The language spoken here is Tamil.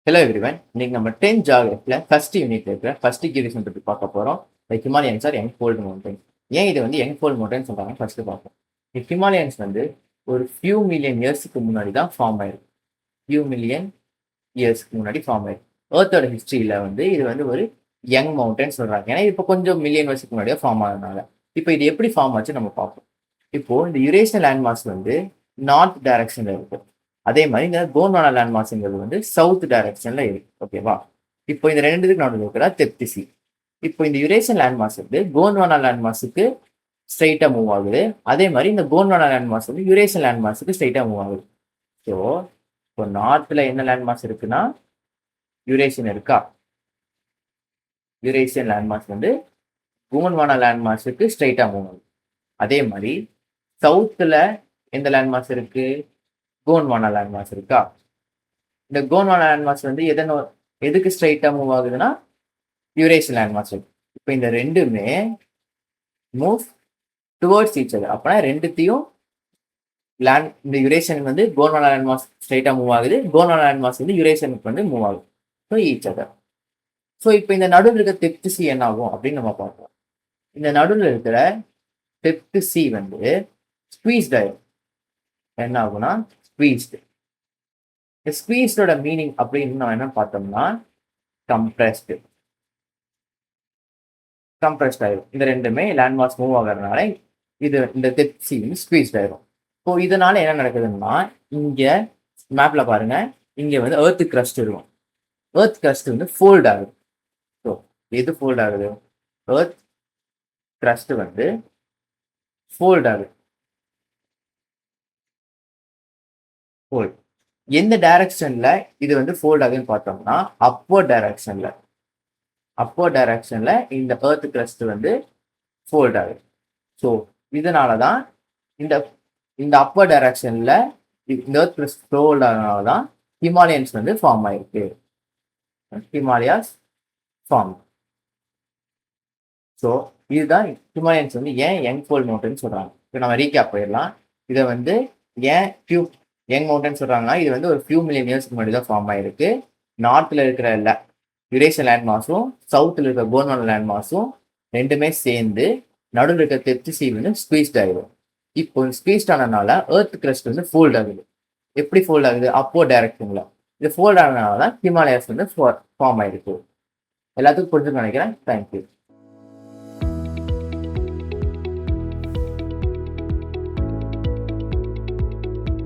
Hello everyone. இன்னைக்கு நம்ம 10th ஜியாகிரபியில் ஃபர்ஸ்ட் யூனிட்ல இருக்கிற ஃபர்ஸ்ட் கியூரேஷன் பற்றி பார்க்க போகிறோம். Himalayans are young fold mountain. ஏன் இது வந்து யங் ஃபோல்டு மவுண்டன் சொல்கிறாங்க ஃபர்ஸ்ட் பார்ப்போம். ஹிமாலயன்ஸ் வந்து ஒரு ஃபியூ மில்லியன் இயர்ஸ்க்கு முன்னாடி தான் ஃபார்ம் ஆயிருக்கு. ஃபியூ மில்லியன் இயர்ஸ்க்கு முன்னாடி ஃபார்ம் ஆயிருக்கு. ஏர்த்தோட ஹிஸ்ட்ரியில் வந்து இது வந்து ஒரு யங் மவுண்டன் சொல்கிறாங்க. ஏன்னா இப்போ கொஞ்சம் மில்லியன் வருஷத்துக்கு முன்னாடியே ஃபார்ம் ஆனதுனால. இப்போ இது எப்படி ஃபார்ம் ஆச்சு நம்ம பார்ப்போம். இப்போ இந்த யுரேஷியன் லேண்ட் மாஸ் வந்து நார்த் டைரக்ஷன்ல இருக்கும். அதே மாதிரி இந்த கோண்ட்வானா லேண்ட் மாஸ்ங்கிறது வந்து சவுத் டைரக்ஷன்ல இருக்கு. ஓகேவா? இப்போ இந்த ரெண்டுத்துக்கு நடுவில் இருக்கிற தெப்திசி. இப்போ இந்த யுரேஷியன் லேண்ட் மாஸ் வந்து கோண்ட்வானா லேண்ட் மாஸுக்கு ஸ்ட்ரைட்டா மூவ் ஆகுது. அதே மாதிரி இந்த கோண்ட்வானா லேண்ட் மாஸ் வந்து யுரேஷியன் லேண்ட் மாஸுக்கு ஸ்ட்ரைட்டா மூவ் ஆகுது. ஸோ இப்போ நார்த்ல என்ன லேண்ட் மாஸ் இருக்குன்னா யுரேஷியன் இருக்கா? யுரேஷியன் லேண்ட் மாஸ் வந்து கோண்ட்வானா லேண்ட் மாஸுக்கு ஸ்ட்ரைட்டா மூவ் ஆகுது. அதே மாதிரி சவுத்துல எந்த லேண்ட் மாஸ் இருக்கு? கோண்ட்வானா லேண்ட் மாஸ் இருக்கா? இந்த கோண்ட்வானா லேண்ட் மாஸ் வந்து எதுக்கு ஸ்ட்ரைட்டா மூவ் ஆகுதுன்னா யுரேஷியன் லேண்ட் மாஸ் இருக்கு. இப்போ இந்த ரெண்டுமே மூவ் டுவர்ட்ஸ் ஈச் அதர். அப்பனா ரெண்டுத்தையும் இந்த யுரேஷியன் வந்து கோண்ட்வானா லேண்ட் மாஸ் ஸ்ட்ரைட்டா மூவ் ஆகுது. கோண்ட்வானா லேண்ட் மாஸ் வந்து யுரேஷியனுக்கு வந்து மூவ் ஆகுது. So each other. ஸோ இப்போ இந்த நடுவில் இருக்கிற டெப்த் சி என்ன ஆகும் அப்படின்னு நம்ம பார்ப்போம். இந்த நடுவில் இருக்கிற டெப்த் சி வந்து ஸ்குவீஸ்ட் ஆயிடும். என்ன ஆகும்னா ஸ்குவீஸ்டு. ஸ்குவீஸ்டோட மீனிங் அப்படின்னு நம்ம என்ன பார்த்தோம்னா கம்ப்ரெஸ்டு. கம்ப்ரெஸ்ட் ஆயிடும். இந்த ரெண்டுமே லேண்ட் மாஸ் மூவ் ஆகிறதுனால இந்த டெப்த் சி ஸ்குவீஸ்ட் ஆயிடும். இப்போ இதனால என்ன நடக்குதுன்னா இங்க மேப்ல பாருங்க, இங்க வந்து எர்த் கிரஸ்ட் இருக்கும். எர்த் கிரஸ்ட் வந்து ஃபோல்ட் ஆகுது. ஸோ எது ஃபோல்ட் ஆகுது? எர்த் கிரஸ்ட் வந்து ஃபோல்ட் ஆகுது. ஃபோல்ட் எந்த டைரக்ஷன்ல இது வந்து ஃபோல்ட் ஆகுதுன்னு பார்த்தோம்னா அப்போர்ட் டைரக்ஷன்ல. அப்போர்ட் டைரக்ஷன்ல இந்த எர்த் கிரஸ்ட் வந்து ஃபோல்ட் ஆகுது. ஸோ இதனால தான் இந்த இந்த அப்பர் டைரக்ஷன்ல இந்த எர்த் கிரஸ்ட் ஃபோல்ட் ஆனதுனால தான் ஹிமாலயன்ஸ் வந்து ஃபார்ம் ஆயிருக்கு. ஹிமாலயாஸ் ஃபார்ம். ஸோ இதுதான் ஹிமாலயன்ஸ் வந்து ஏன் யங் ஃபோல்ட் மவுண்டன் சொல்றாங்க. இப்போ நம்ம ரீகேப் போயிடலாம். இதை வந்து ஏன் யங் மவுண்டன் சொல்றாங்கன்னா இது வந்து ஒரு ஃபியூ மில்லியன் இயர்ஸ்க்கு முன்னாடி தான் ஃபார்ம் ஆயிருக்கு. நார்த்ல இருக்கிற யுரேஷியன் லேண்ட் மாஸும் சவுத்தில் இருக்கிற கோண்ட்வானா லேண்ட் மாஸும் ரெண்டுமே சேர்ந்து நடுவில் இருக்கிற டெப்த் சி வந்து ஸ்குவீஸ்ட் ஆகிடும். இப்போ ஸ்குவீஸ்ட் ஆனதுனால எர்த் கிரஸ்ட் வந்து ஃபோல்ட் ஆகுது. எப்படி ஃபோல்ட் ஆகுது? அப்போ டைரக்ஷன்ல. இது ஃபோல்ட் ஆனதுனால தான் ஹிமாலயாஸ் வந்து ஃபார்ம் ஆயிருக்கு. எல்லாத்துக்கும் புரிஞ்சுன்னு நினைக்கிறேன். தேங்க்யூ.